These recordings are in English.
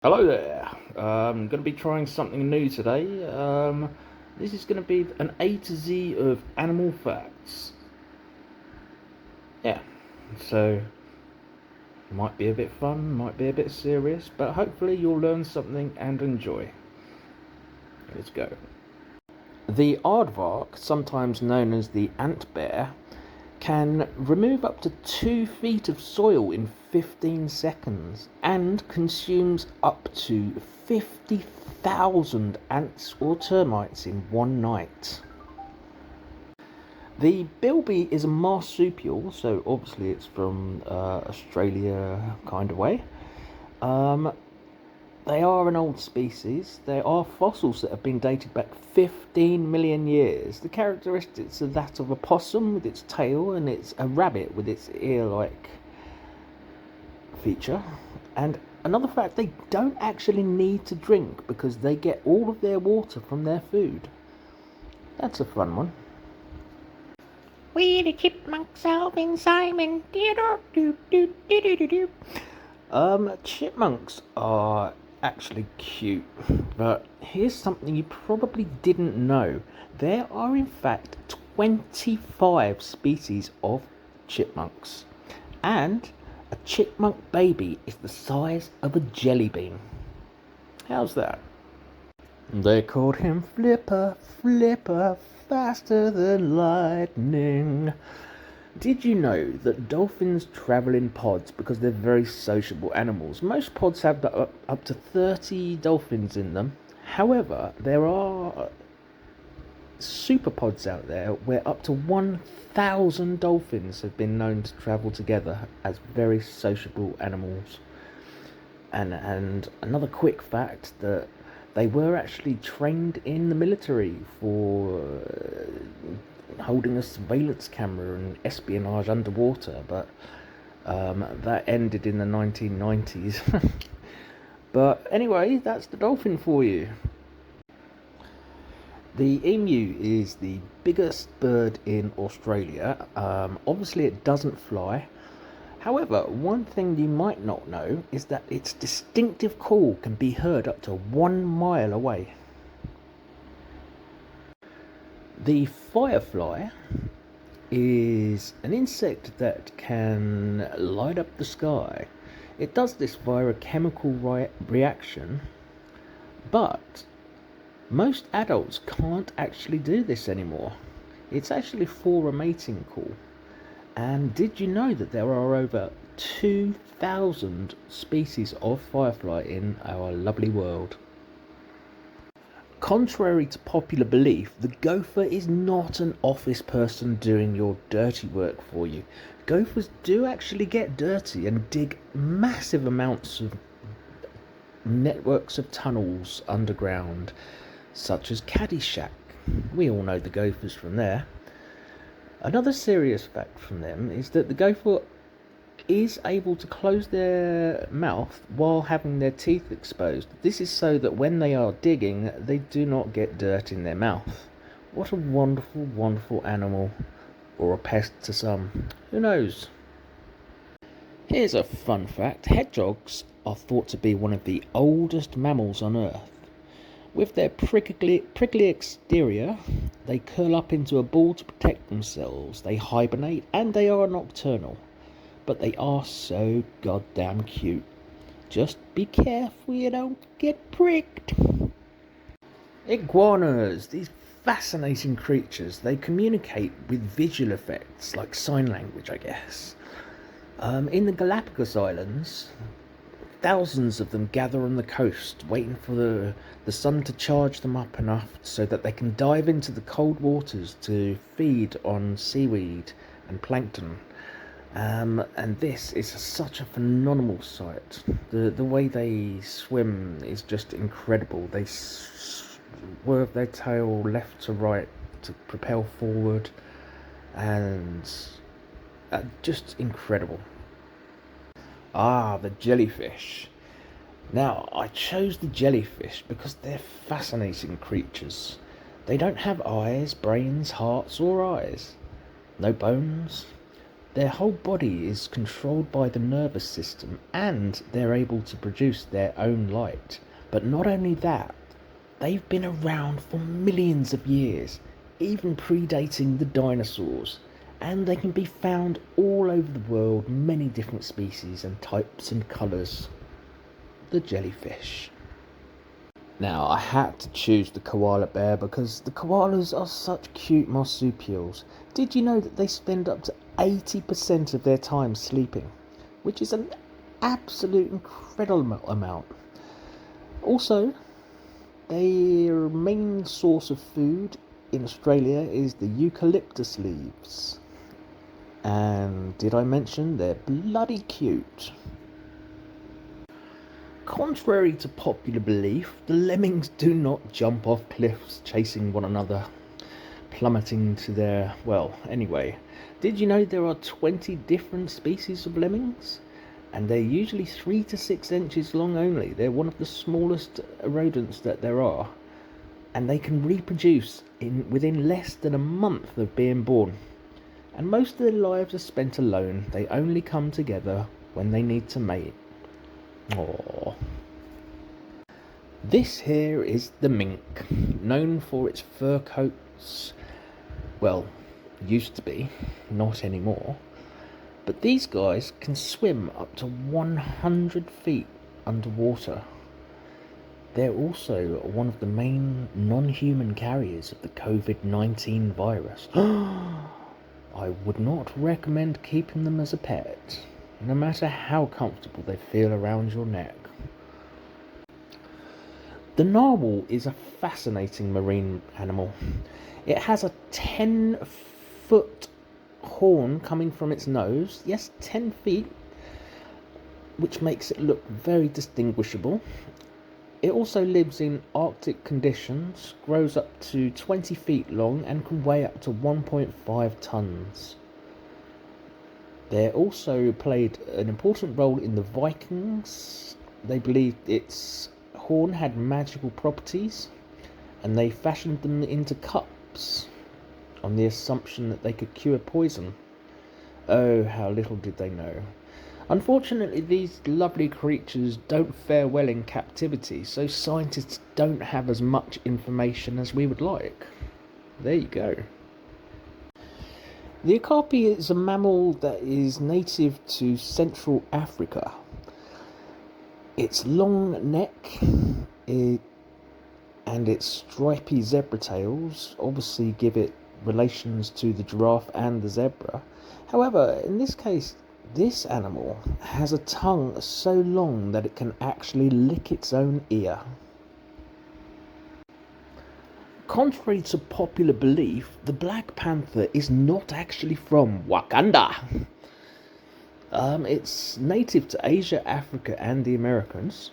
Hello there. I'm going to be trying something new today. This is going to be an A to Z of animal facts. Yeah, so might be a bit fun, might be a bit serious, but hopefully you'll learn something and enjoy. Let's go. The aardvark, sometimes known as the ant bear, can remove up to 2 feet of soil in 15 seconds and consumes up to 50,000 ants or termites in one night. The bilby is a marsupial, so obviously it's from Australia kind of way. They are an old species. There are fossils that have been dated back 15 million years. The characteristics are that of a possum with its tail, and it's a rabbit with its ear-like feature. And another fact, they don't actually need to drink because they get all of their water from their food. That's a fun one. We the chipmunks, Alvin, Simon, Chipmunks are actually cute, but here's something you probably didn't know. There are in fact 25 species of chipmunks, and a chipmunk baby is the size of a jelly bean. How's that? They called him Flipper, Flipper, faster than lightning. Did you know that dolphins travel in pods because they're very sociable animals? Most pods have up to 30 dolphins in them. However, there are super pods out there where up to 1,000 dolphins have been known to travel together as very sociable animals. And another quick fact that they were actually trained in the military for holding a surveillance camera and espionage underwater, but that ended in the 1990s. But anyway, that's the dolphin for you. The emu is the biggest bird in Australia. Obviously, it doesn't fly. However, one thing you might not know is that its distinctive call can be heard up to 1 mile away. The firefly is an insect that can light up the sky. It does this via a chemical reaction, but most adults can't actually do this anymore. It's actually for a mating call. And did you know that there are over 2,000 species of firefly in our lovely world? Contrary to popular belief, the gopher is not an office person doing your dirty work for you. Gophers do actually get dirty and dig massive amounts of networks of tunnels underground, such as Caddyshack. We all know the gophers from there. Another serious fact from them is that the gopher is able to close their mouth while having their teeth exposed. This is so that when they are digging, they do not get dirt in their mouth. What a wonderful, wonderful animal. Or a pest to some. Who knows? Here's a fun fact. Hedgehogs are thought to be one of the oldest mammals on Earth. With their prickly exterior, they curl up into a ball to protect themselves. They hibernate and they are nocturnal. But they are so goddamn cute. Just be careful you don't get pricked. Iguanas, these fascinating creatures, they communicate with visual effects, like sign language, I guess. In the Galapagos Islands, thousands of them gather on the coast, waiting for the sun to charge them up enough so that they can dive into the cold waters to feed on seaweed and plankton. And this is such a phenomenal sight. The way they swim is just incredible. They swerve their tail left to right to propel forward, and just incredible. The jellyfish. Now, I chose the jellyfish because they're fascinating creatures. They don't have eyes, brains, hearts, or eyes. No bones. Their whole body is controlled by the nervous system and they're able to produce their own light. But not only that, they've been around for millions of years, even predating the dinosaurs, and they can be found all over the world, many different species and types and colours. The jellyfish. Now, I had to choose the koala bear because the koalas are such cute marsupials. Did you know that they spend up to 80% of their time sleeping, which is an absolute incredible amount. Also, their main source of food in Australia is the eucalyptus leaves. And did I mention they're bloody cute? Contrary to popular belief, the lemmings do not jump off cliffs chasing one another, plummeting to their... Well, anyway, did you know there are 20 different species of lemmings? And they're usually 3 to 6 inches long only. They're one of the smallest rodents that there are. And they can reproduce within less than a month of being born. And most of their lives are spent alone. They only come together when they need to mate. Aww. This here is the mink, known for its fur coats. Well, used to be, not anymore. But these guys can swim up to 100 feet underwater. They're also one of the main non-human carriers of the COVID-19 virus. I would not recommend keeping them as a pet, no matter how comfortable they feel around your neck. The narwhal is a fascinating marine animal. It has a 10-foot horn coming from its nose. Yes, 10 feet, which makes it look very distinguishable. It also lives in Arctic conditions, grows up to 20 feet long and can weigh up to 1.5 tons. They also played an important role in the Vikings. They believed its horn had magical properties, and they fashioned them into cups on the assumption that they could cure poison. Oh, how little did they know. Unfortunately, these lovely creatures don't fare well in captivity, so scientists don't have as much information as we would like. There you go. The Okapi is a mammal that is native to Central Africa. Its long neck and its stripy zebra tails obviously give it relations to the giraffe and the zebra. However, in this case, this animal has a tongue so long that it can actually lick its own ear. Contrary to popular belief, the Black Panther is not actually from Wakanda. It's native to Asia, Africa and the Americas.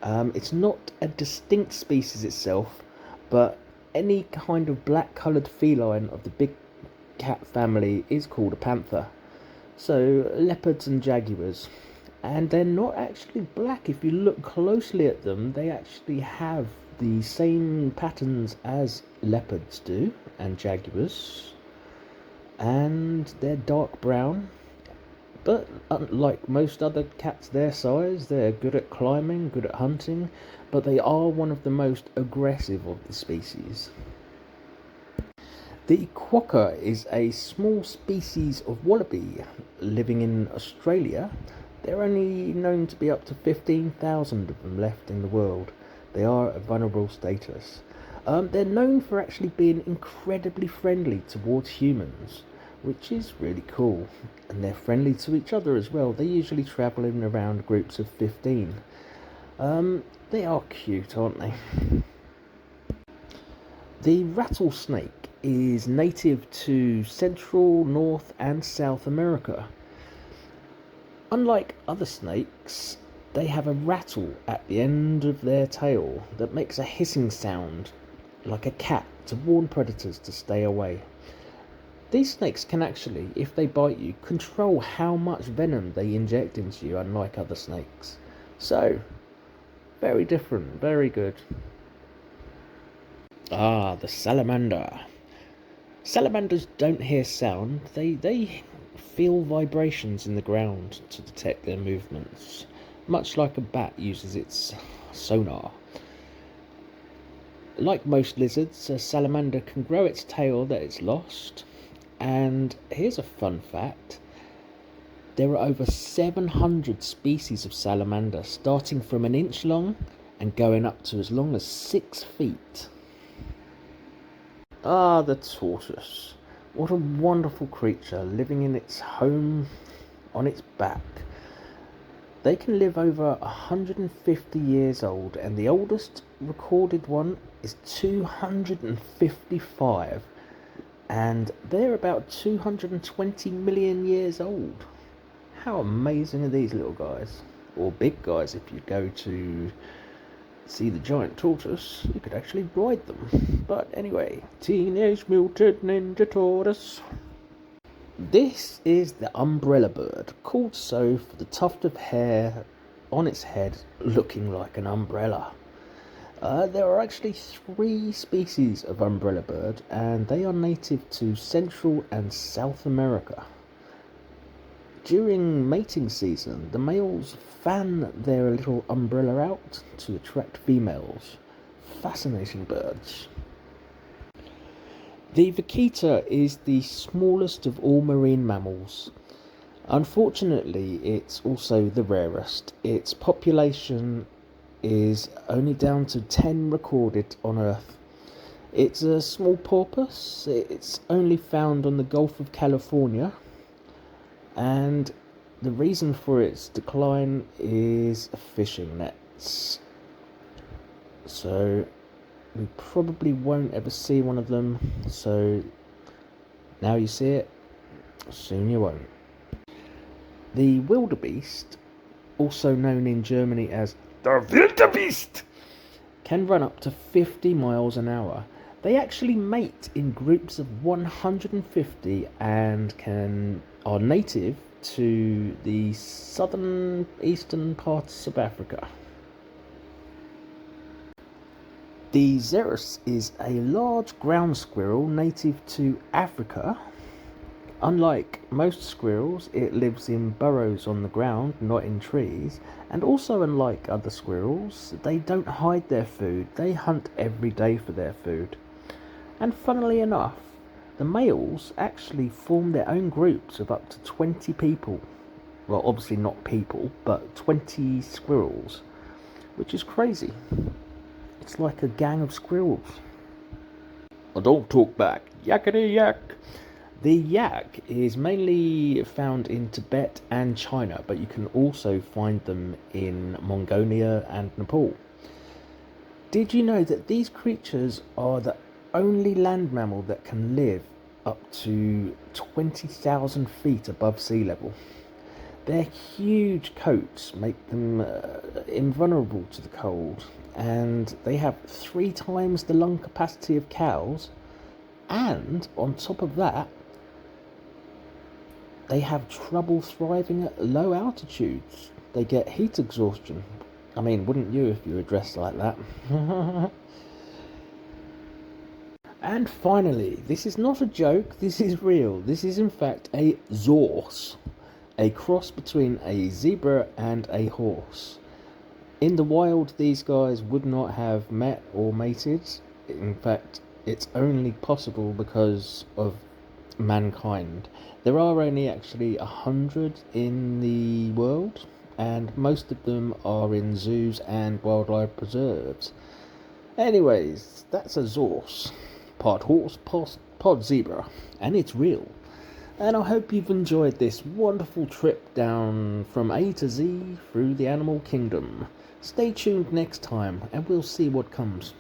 It's not a distinct species itself, but any kind of black coloured feline of the big cat family is called a panther. So, leopards and jaguars. And they're not actually black. If you look closely at them, they actually have the same patterns as leopards do, and jaguars. And they're dark brown. But unlike most other cats their size, they're good at climbing, good at hunting, but they are one of the most aggressive of the species. The Quokka is a small species of wallaby living in Australia. There are only known to be up to 15,000 of them left in the world. They are a vulnerable status. They're known for actually being incredibly friendly towards humans, which is really cool. And they're friendly to each other as well. They usually travel in around groups of 15. They are cute, aren't they? The rattlesnake is native to Central, North and South America. Unlike other snakes, they have a rattle at the end of their tail that makes a hissing sound like a cat to warn predators to stay away. These snakes can actually, if they bite you, control how much venom they inject into you, unlike other snakes. So, very different, very good. Ah, the salamander. Salamanders don't hear sound, they feel vibrations in the ground to detect their movements, much like a bat uses its sonar. Like most lizards, a salamander can grow its tail that it's lost. And here's a fun fact. There are over 700 species of salamander, starting from an inch long and going up to as long as 6 feet. Ah, the tortoise. What a wonderful creature, living in its home on its back. They can live over 150 years old, and the oldest recorded one is 255, and they're about 220 million years old. How amazing are these little guys? Or big guys, if you go to see the giant tortoise, you could actually ride them. But anyway, Teenage Mutant Ninja Tortoise. This is the Umbrellabird, called so for the tuft of hair on its head looking like an umbrella. There are actually 3 species of Umbrellabird, and they are native to Central and South America. During mating season, the males fan their little umbrella out to attract females. Fascinating birds. The Vaquita is the smallest of all marine mammals. Unfortunately, it's also the rarest. Its population is only down to 10 recorded on Earth. It's a small porpoise. It's only found on the Gulf of California. And the reason for its decline is fishing nets. So we probably won't ever see one of them. So now you see it, soon you won't. The Wildebeest, also known in Germany as the Wildebeest, can run up to 50 miles an hour. They actually mate in groups of 150 and are native to the southern eastern parts of Africa. The Xerus is a large ground squirrel native to Africa. Unlike most squirrels, it lives in burrows on the ground, not in trees. And also, unlike other squirrels, they don't hide their food. They hunt every day for their food. And funnily enough, the males actually form their own groups of up to 20 people. Well, obviously not people, but 20 squirrels, which is crazy. It's like a gang of squirrels. Oh, don't talk back. Yakety yak. The yak is mainly found in Tibet and China, but you can also find them in Mongolia and Nepal. Did you know that these creatures are the only land mammal that can live up to 20,000 feet above sea level? Their huge coats make them invulnerable to the cold, and they have 3 times the lung capacity of cows, and on top of that, they have trouble thriving at low altitudes. They get heat exhaustion. I mean, wouldn't you if you were dressed like that? And finally, this is not a joke, this is real. This is in fact a Zorse, a cross between a zebra and a horse. In the wild, these guys would not have met or mated. In fact, it's only possible because of mankind. There are only actually 100 in the world, and most of them are in zoos and wildlife preserves. Anyways, that's a Zorse. Part horse, part zebra, and it's real. And I hope you've enjoyed this wonderful trip down from A to Z through the animal kingdom. Stay tuned next time, and we'll see what comes.